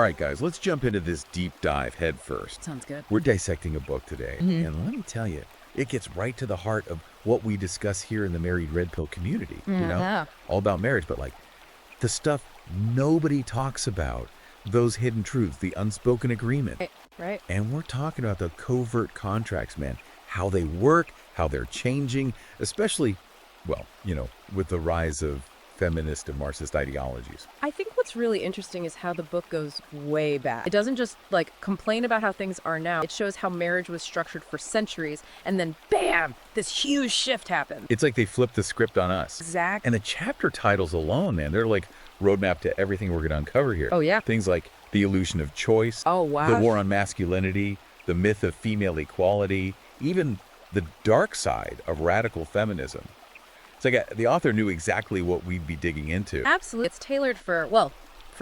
right, guys, let's jump into this deep dive head first. Sounds good. We're dissecting a book today, and let me tell you, it gets right to the heart of what we discuss here in the Married Red Pill community. All about marriage, but like the stuff nobody talks about, those hidden truths, the unspoken agreement. Right. And we're talking about the covert contracts, man, how they work, how they're changing, especially, well, with the rise of feminist and Marxist ideologies. I think what's really interesting is how the book goes way back. It doesn't just complain about how things are now. It shows how marriage was structured for centuries, and then bam, this huge shift happened. It's like they flipped the script on us. Exactly. And the chapter titles alone, man, they're like roadmap to everything we're going to uncover here. Oh, yeah. Things like the illusion of choice. Oh, wow. The war on masculinity, the myth of female equality, even the dark side of radical feminism. It's like the author knew exactly what we'd be digging into. Absolutely. It's tailored for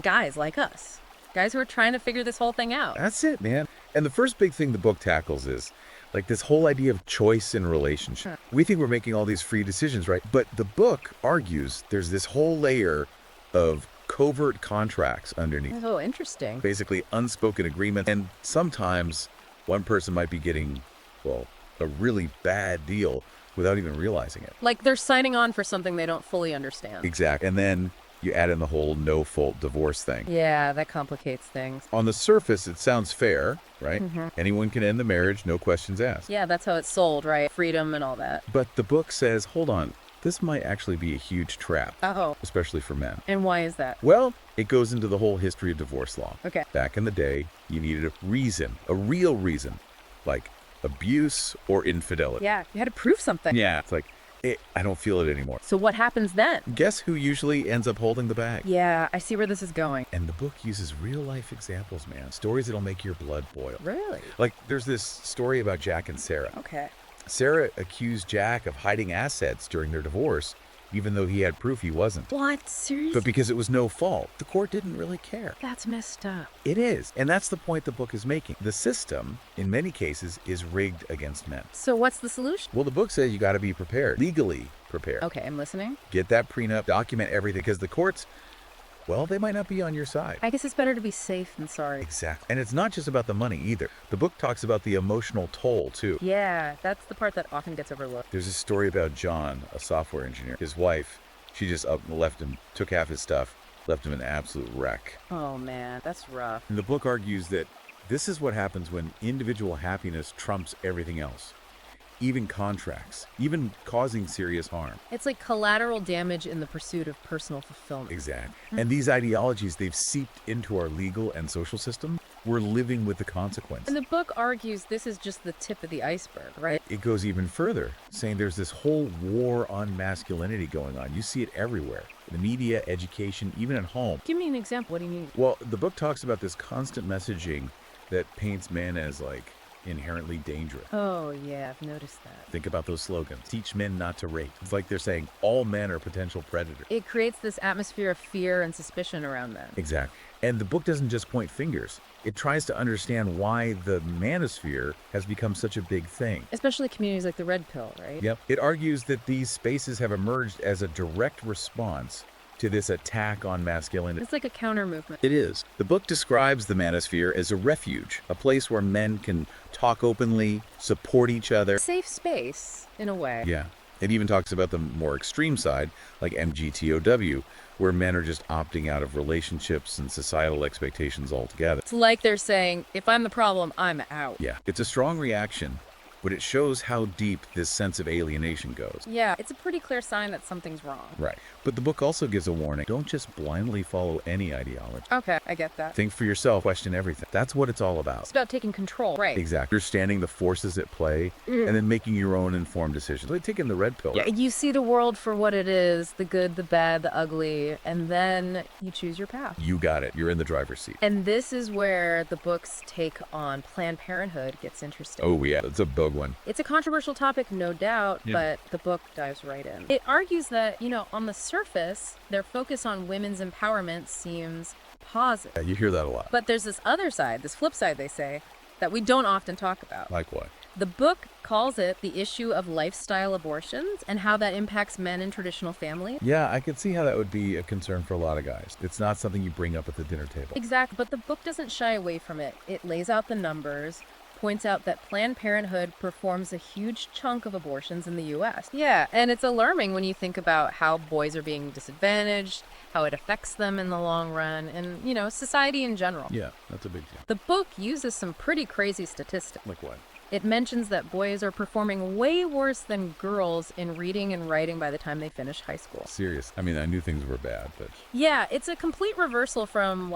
guys like us. Guys who are trying to figure this whole thing out. That's it, man. And the first big thing the book tackles is like this whole idea of choice in relationship. We think we're making all these free decisions, right? But the book argues there's this whole layer of covert contracts underneath. Oh, interesting. Basically unspoken agreements. And sometimes one person might be getting, a really bad deal without even realizing it. Like they're signing on for something they don't fully understand. Exactly. And then you add in the whole no-fault divorce thing. Yeah, that complicates things. On the surface, it sounds fair, right? Anyone can end the marriage, no questions asked. Yeah, that's how it's sold, right? Freedom and all that. But the book says, hold on, this might actually be a huge trap. Oh. Especially for men. And why is that? Well, it goes into the whole history of divorce law. Okay. Back in the day, you needed a reason, a real reason, like abuse or infidelity. Yeah, you had to prove something. Yeah, it's like, I don't feel it anymore. So what happens then? Guess who usually ends up holding the bag? Yeah, I see where this is going. And the book uses real life examples, man. Stories that'll make your blood boil. Really? Like there's this story about Jack and Sarah. Okay. Sarah accused Jack of hiding assets during their divorce, even though he had proof he wasn't. What? Seriously? But because it was no fault, the court didn't really care. That's messed up. It is. And that's the point the book is making. The system, in many cases, is rigged against men. So what's the solution? Well, the book says you got to be prepared, legally prepared. Okay, I'm listening. Get that prenup, document everything, because the courts, they might not be on your side. I guess it's better to be safe than sorry. Exactly. And it's not just about the money either. The book talks about the emotional toll, too. Yeah, that's the part that often gets overlooked. There's a story about John, a software engineer. His wife, she just up and left him, took half his stuff, left him an absolute wreck. Oh, man, that's rough. And the book argues that this is what happens when individual happiness trumps everything else. Even contracts, even causing serious harm. It's like collateral damage in the pursuit of personal fulfillment. Exactly. And these ideologies, they've seeped into our legal and social system. We're living with the consequence. And the book argues this is just the tip of the iceberg, right? It goes even further, saying there's this whole war on masculinity going on. You see it everywhere. The media, education, even at home. Give me an example. What do you mean? Well, the book talks about this constant messaging that paints men as inherently dangerous. Oh, yeah, I've noticed that. Think about those slogans. Teach men not to rape. It's like they're saying all men are potential predators. It creates this atmosphere of fear and suspicion around men. Exactly. And the book doesn't just point fingers. It tries to understand why the manosphere has become such a big thing. Especially communities like the Red Pill, right? Yep. It argues that these spaces have emerged as a direct response to this attack on masculinity. It's like a counter movement. It is. The book describes the manosphere as a refuge, a place where men can talk openly, support each other. Safe space, in a way. Yeah. It even talks about the more extreme side, like MGTOW, where men are just opting out of relationships and societal expectations altogether. It's like they're saying, if I'm the problem, I'm out. Yeah. It's a strong reaction, but it shows how deep this sense of alienation goes. Yeah, it's a pretty clear sign that something's wrong. Right. But the book also gives a warning. Don't just blindly follow any ideology. Okay, I get that. Think for yourself, question everything. That's what it's all about. It's about taking control, right? Exactly. Understanding the forces at play and then making your own informed decisions. Like taking the red pill. Yeah, you see the world for what it is, the good, the bad, the ugly, and then you choose your path. You got it. You're in the driver's seat. And this is where the book's take on Planned Parenthood gets interesting. Oh, yeah. That's a big one. It's a controversial topic, no doubt, but the book dives right in. It argues that, on the surface, their focus on women's empowerment seems positive. Yeah, you hear that a lot. But there's this other side, this flip side, they say, that we don't often talk about. Like what? The book calls it the issue of lifestyle abortions and how that impacts men in traditional families. Yeah, I could see how that would be a concern for a lot of guys. It's not something you bring up at the dinner table. Exactly, but the book doesn't shy away from it. It lays out the numbers, points out that Planned Parenthood performs a huge chunk of abortions in the U.S. Yeah, and it's alarming when you think about how boys are being disadvantaged, how it affects them in the long run, and, society in general. Yeah, that's a big deal. The book uses some pretty crazy statistics. Like what? It mentions that boys are performing way worse than girls in reading and writing by the time they finish high school. Serious. I mean, I knew things were bad, but... Yeah, it's a complete reversal from,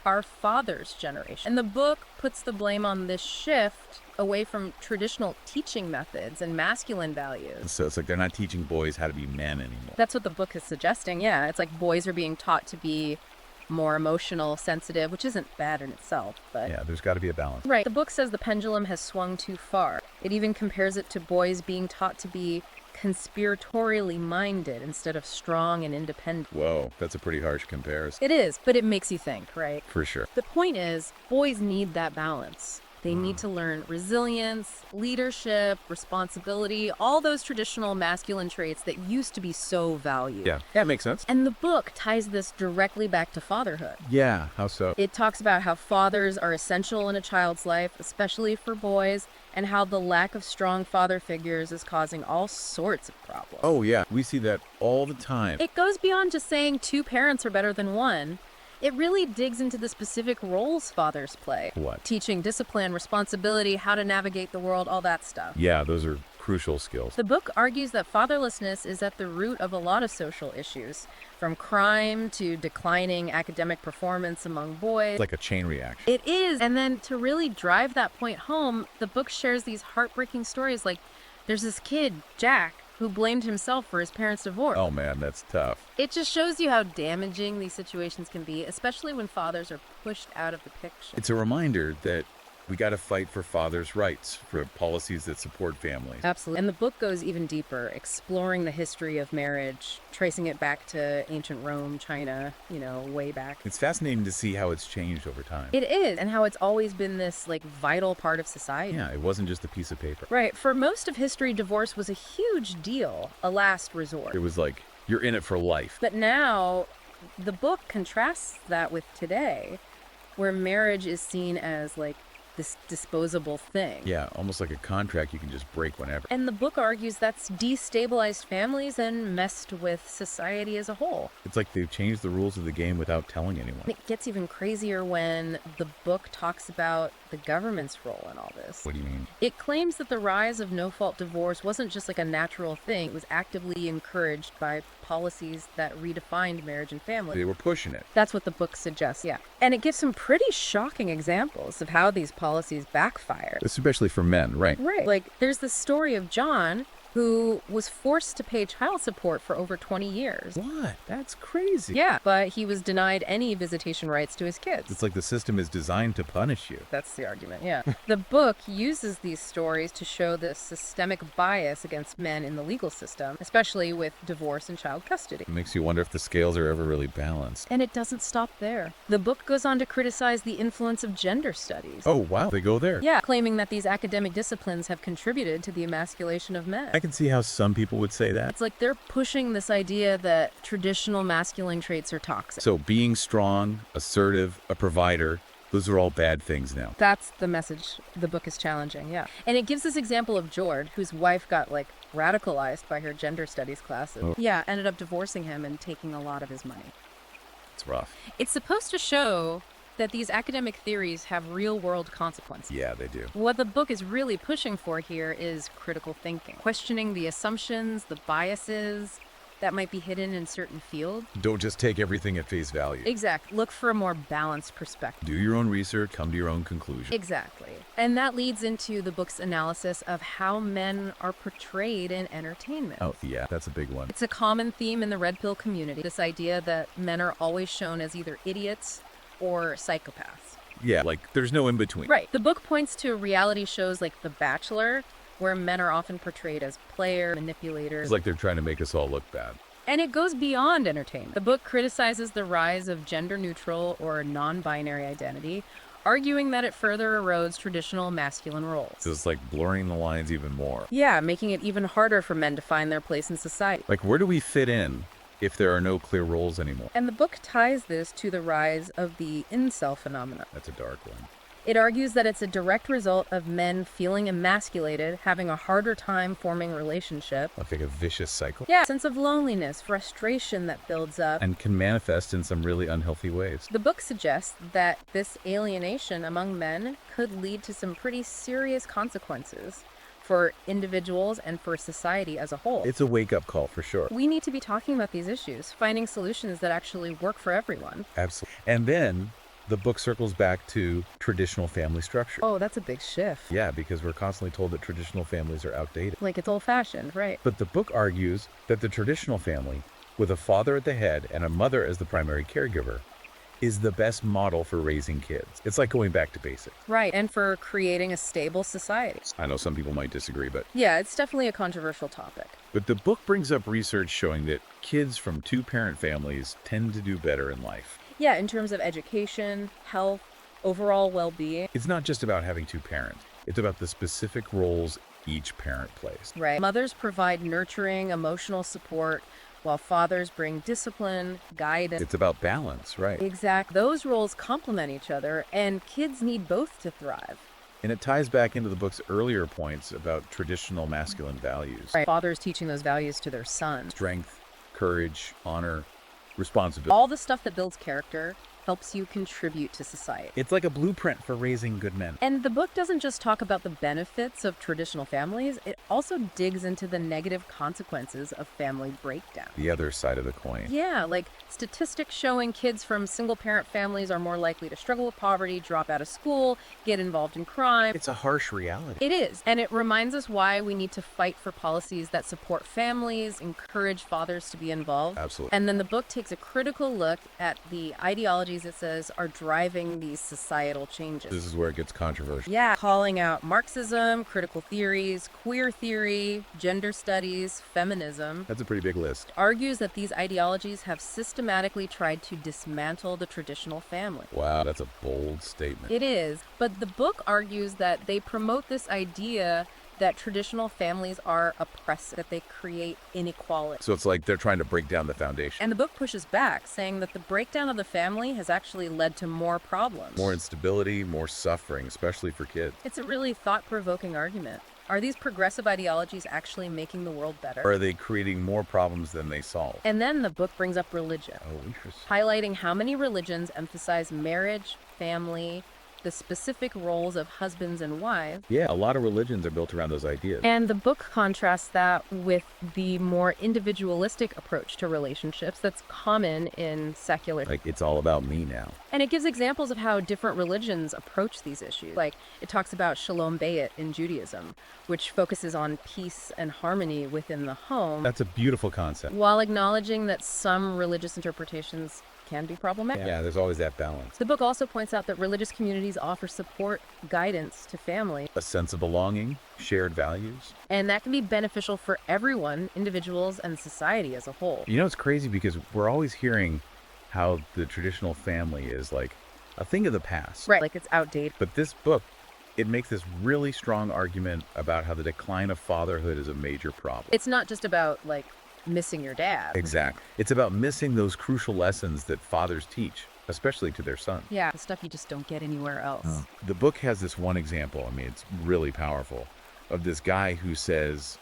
our father's generation. And the book puts the blame on this shift away from traditional teaching methods and masculine values. So it's like they're not teaching boys how to be men anymore. That's what the book is suggesting, yeah. It's like boys are being taught to be more emotional, sensitive, which isn't bad in itself, but... Yeah, there's got to be a balance. Right. The book says the pendulum has swung too far. It even compares it to boys being taught to be conspiratorially minded instead of strong and independent. Whoa, that's a pretty harsh comparison. It is, but it makes you think, right? For sure. The point is, boys need that balance. They need to learn resilience, leadership, responsibility, all those traditional masculine traits that used to be so valued. Yeah, that makes sense. And the book ties this directly back to fatherhood. Yeah, how so? It talks about how fathers are essential in a child's life, especially for boys, and how the lack of strong father figures is causing all sorts of problems. Oh, yeah, we see that all the time. It goes beyond just saying two parents are better than one. It really digs into the specific roles fathers play. What? Teaching discipline, responsibility, how to navigate the world, all that stuff. Yeah, those are crucial skills. The book argues that fatherlessness is at the root of a lot of social issues, from crime to declining academic performance among boys. It's like a chain reaction. It is. And then to really drive that point home, the book shares these heartbreaking stories. Like, there's this kid, Jack, who blamed himself for his parents' divorce. Oh man, that's tough. It just shows you how damaging these situations can be, especially when fathers are pushed out of the picture. It's a reminder that we got to fight for fathers' rights, for policies that support families. Absolutely. And the book goes even deeper, exploring the history of marriage, tracing it back to ancient Rome, China, way back. It's fascinating to see how it's changed over time. It is, and how it's always been this, vital part of society. Yeah, it wasn't just a piece of paper. Right. For most of history, divorce was a huge deal, a last resort. It was like, you're in it for life. But now, the book contrasts that with today, where marriage is seen as, this disposable thing. Yeah, almost like a contract you can just break whenever. And the book argues that's destabilized families and messed with society as a whole. It's like they've changed the rules of the game without telling anyone. And it gets even crazier when the book talks about the government's role in all this. What do you mean? It claims that the rise of no-fault divorce wasn't just a natural thing. It was actively encouraged by policies that redefined marriage and family. They were pushing it. That's what the book suggests, yeah. And it gives some pretty shocking examples of how these policies backfired. Especially for men, right? Right. There's the story of John, who was forced to pay child support for over 20 years. What? That's crazy. Yeah, but he was denied any visitation rights to his kids. It's like the system is designed to punish you. That's the argument, yeah. The book uses these stories to show the systemic bias against men in the legal system, especially with divorce and child custody. It makes you wonder if the scales are ever really balanced. And it doesn't stop there. The book goes on to criticize the influence of gender studies. Oh, wow. They go there. Yeah, claiming that these academic disciplines have contributed to the emasculation of men. I can see how some people would say that. It's like they're pushing this idea that traditional masculine traits are toxic. So being strong, assertive, a provider, those are all bad things now. That's the message the book is challenging, yeah. And it gives this example of George, whose wife got, radicalized by her gender studies classes. Oh. Yeah, ended up divorcing him and taking a lot of his money. It's rough. It's supposed to show that these academic theories have real-world consequences. Yeah, they do. What the book is really pushing for here is critical thinking, questioning the assumptions, the biases that might be hidden in certain fields. Don't just take everything at face value. Exactly. Look for a more balanced perspective. Do your own research, come to your own conclusion. Exactly. And that leads into the book's analysis of how men are portrayed in entertainment. Oh, yeah, that's a big one. It's a common theme in the red pill community, this idea that men are always shown as either idiots or psychopaths. Yeah, there's no in between. Right. The book points to reality shows like The Bachelor, where men are often portrayed as players, manipulators. It's like they're trying to make us all look bad. And it goes beyond entertainment. The book criticizes the rise of gender-neutral or non-binary identity, arguing that it further erodes traditional masculine roles. So it's like blurring the lines even more. Yeah, making it even harder for men to find their place in society. Like, where do we fit in if there are no clear roles anymore? And the book ties this to the rise of the incel phenomenon. That's a dark one. It argues that it's a direct result of men feeling emasculated, having a harder time forming relationships. Like a vicious cycle. Yeah, sense of loneliness, frustration that builds up. And can manifest in some really unhealthy ways. The book suggests that this alienation among men could lead to some pretty serious consequences for individuals and for society as a whole. It's a wake-up call for sure. We need to be talking about these issues, finding solutions that actually work for everyone. Absolutely. And then the book circles back to traditional family structure. Oh, that's a big shift. Yeah, because we're constantly told that traditional families are outdated. Like it's old-fashioned, right? But the book argues that the traditional family, with a father at the head and a mother as the primary caregiver, is the best model for raising kids. It's like going back to basics. Right, and for creating a stable society. I know some people might disagree, but Yeah, it's definitely a controversial topic. the book brings up research showing that kids from two-parent families tend to do better in life. Yeah, in terms of education, health, overall well-being. It's not just about having two parents. It's about the specific roles each parent plays. Right. Mothers provide nurturing, emotional support, while fathers bring discipline, guidance. It's about balance, right? Exact. Those roles complement each other, and kids need both to thrive. And it ties back into the book's earlier points about traditional masculine values. Right. Fathers teaching those values to their sons. Strength, courage, honor, responsibility. All the stuff that builds character helps you contribute to society. It's like a blueprint for raising good men. And the book doesn't just talk about the benefits of traditional families, it also digs into the negative consequences of family breakdown. The other side of the coin. Yeah, like statistics showing kids from single-parent families are more likely to struggle with poverty, drop out of school, get involved in crime. It's a harsh reality. It is, and it reminds us why we need to fight for policies that support families, encourage fathers to be involved. Absolutely. And then the book takes a critical look at the ideologies it says are driving these societal changes. This is where it gets controversial. Yeah, calling out Marxism, critical theories, queer theory, gender studies, feminism. That's a pretty big list. Argues that these ideologies have systematically tried to dismantle the traditional family. Wow, that's a bold statement. It is, but the book argues that they promote this idea that traditional families are oppressive, that they create inequality. So it's like they're trying to break down the foundation. And the book pushes back, saying that the breakdown of the family has actually led to more problems. More instability, more suffering, especially for kids. It's a really thought-provoking argument. Are these progressive ideologies actually making the world better? Or are they creating more problems than they solve? And then the book brings up religion, Oh, interesting. highlighting how many religions emphasize marriage, family, the specific roles of husbands and wives. Yeah, a lot of religions are built around those ideas. And the book contrasts that with the more individualistic approach to relationships that's common in secular. Like, it's all about me now. And it gives examples of how different religions approach these issues. Like, it talks about Shalom Bayit in Judaism, which focuses on peace and harmony within the home, That's a beautiful concept. while acknowledging that some religious interpretations can be problematic. Yeah, there's always that balance. The book also points out that religious communities offer support, guidance to family, A sense of belonging, shared values. and that can be beneficial for everyone, individuals, and society as a whole. You know, it's crazy because we're always hearing how the traditional family is like a thing of the past. Right, like it's outdated. But this book, it makes this really strong argument about how the decline of fatherhood is a major problem. It's not just about, like, missing your dad. Exactly. It's about missing those crucial lessons that fathers teach, especially to their sons. Yeah, the stuff you just don't get anywhere else. The book has this one example, I mean, it's really powerful, of this guy who says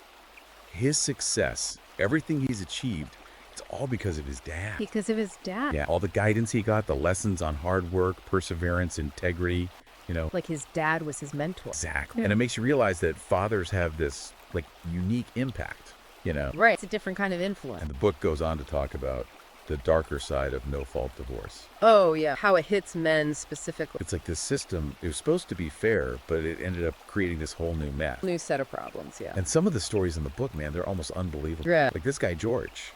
his success, everything he's achieved, it's all because of his dad. Because of his dad. Yeah, all the guidance he got, the lessons on hard work, perseverance, integrity, you know. Like his dad was his mentor. Exactly. Yeah. And it makes you realize that fathers have this, like, unique impact, you know. Right, it's a different kind of influence. And the book goes on to talk about the darker side of no-fault divorce. Oh, yeah, how it hits men specifically. It's like this system, it was supposed to be fair, but it ended up creating this whole new mess. New set of problems, yeah. And some of the stories in the book, man, they're almost unbelievable. Yeah. Like this guy, George,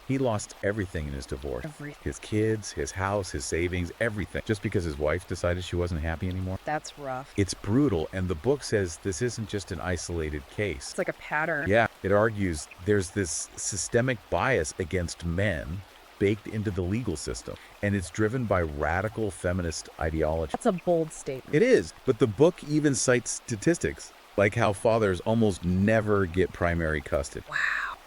he lost everything in his divorce. Everything. His kids, his house, his savings, everything. Just because his wife decided she wasn't happy anymore. That's rough. It's brutal, and the book says this isn't just an isolated case. It's like a pattern. Yeah, it argues there's this systemic bias against men baked into the legal system, and it's driven by radical feminist ideology. That's a bold statement. It is, but the book even cites statistics, like how fathers almost never get primary custody. Wow.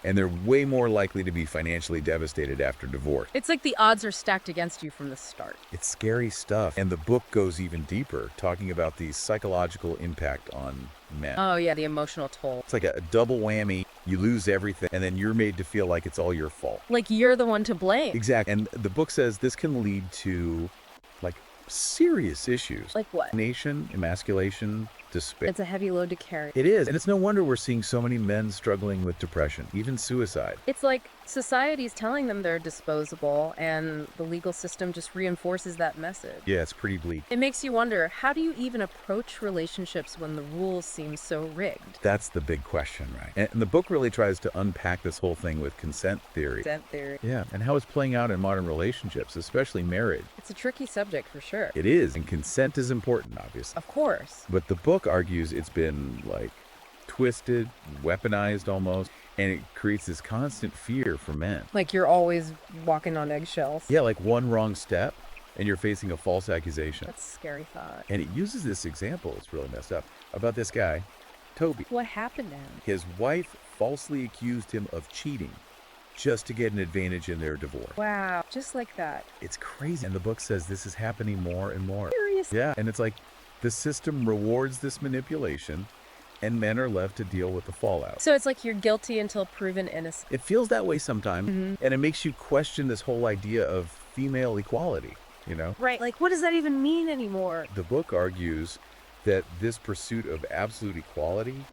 And they're way more likely to be financially devastated after divorce. It's like the odds are stacked against you from the start. It's scary stuff. And the book goes even deeper, talking about the psychological impact on men. Oh, yeah, the emotional toll. It's like a double whammy. You lose everything, and then you're made to feel like it's all your fault. Like you're the one to blame. Exactly. And the book says this can lead to, like, serious issues. Like what? Nation, emasculation, despair. It's a heavy load to carry. It is. And it's no wonder we're seeing so many men struggling with depression, even suicide. It's like society's telling them they're disposable, and the legal system just reinforces that message. Yeah, it's pretty bleak. It makes you wonder, how do you even approach relationships when the rules seem so rigged? That's the big question, right? And the book really tries to unpack this whole thing with consent theory. Consent theory. Yeah, and how it's playing out in modern relationships, especially marriage. It's a tricky subject for sure. It is, and consent is important, obviously. Of course. But the book argues it's been, like, twisted, weaponized almost, and it creates this constant fear for men. Like you're always walking on eggshells. Yeah, like one wrong step, and you're facing a false accusation. That's a scary thought. And it uses this example, it's really messed up, about this guy, Toby. What happened to him? His wife falsely accused him of cheating just to get an advantage in their divorce. Wow, just like that. It's crazy. And the book says this is happening more and more. Seriously? Yeah, and it's like the system rewards this manipulation, and men are left to deal with the fallout. So it's like you're guilty until proven innocent. It feels that way sometimes, and it makes you question this whole idea of female equality, you know? Right. Like, what does that even mean anymore? The book argues that this pursuit of absolute equality,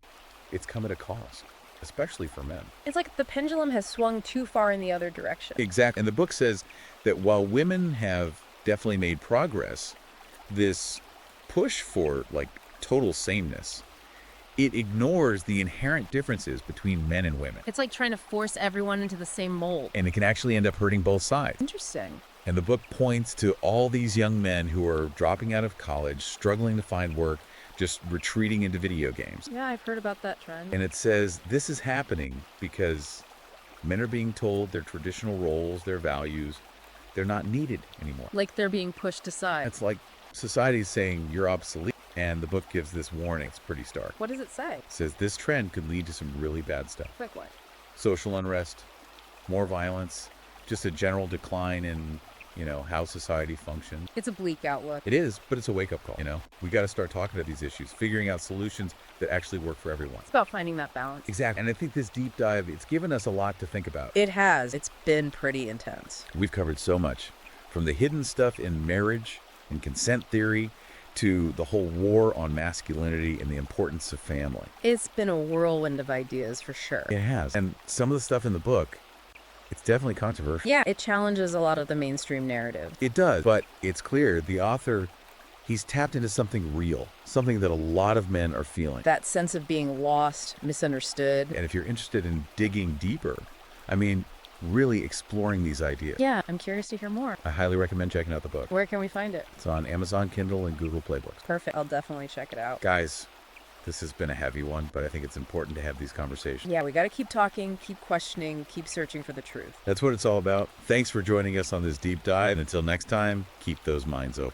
it's come at a cost, especially for men. It's like the pendulum has swung too far in the other direction. Exactly. And the book says that while women have definitely made progress, this push for, like, total sameness, it ignores the inherent differences between men and women. It's like trying to force everyone into the same mold. And it can actually end up hurting both sides. Interesting. And the book points to all these young men who are dropping out of college, struggling to find work, just retreating into video games. Yeah, I've heard about that trend. And it says this is happening because men are being told their traditional roles, their values, they're not needed anymore. Like they're being pushed aside. It's like society's saying you're obsolete. And the book gives this warning. It's pretty stark. What does it say? It says this trend could lead to some really bad stuff. Like what? Social unrest, more violence, just a general decline in, how society functions. It's a bleak outlook. It is, but it's a wake-up call, We got to start talking about these issues, figuring out solutions that actually work for everyone. It's about finding that balance. Exactly. And I think this deep dive, it's given us a lot to think about. It has. It's been pretty intense. We've covered so much, from the hidden stuff in marriage and consent theory to the whole war on masculinity and the importance of family. It's been a whirlwind of ideas for sure. It has. And some of the stuff in the book, it's definitely controversial. Yeah, it challenges a lot of the mainstream narrative. It does. But it's clear the author, he's tapped into something real, something that a lot of men are feeling. That sense of being lost, misunderstood. And if you're interested in digging deeper, really exploring these ideas. Yeah, I'm curious to hear more. I highly recommend checking out the book. Where can we find it? It's on Amazon Kindle and Google Play Books. Perfect. I'll definitely check it out. Guys, this has been a heavy one, but I think it's important to have these conversations. Yeah, we got to keep talking, keep questioning, keep searching for the truth. That's what it's all about. Thanks for joining us on this deep dive. And until next time, keep those minds open.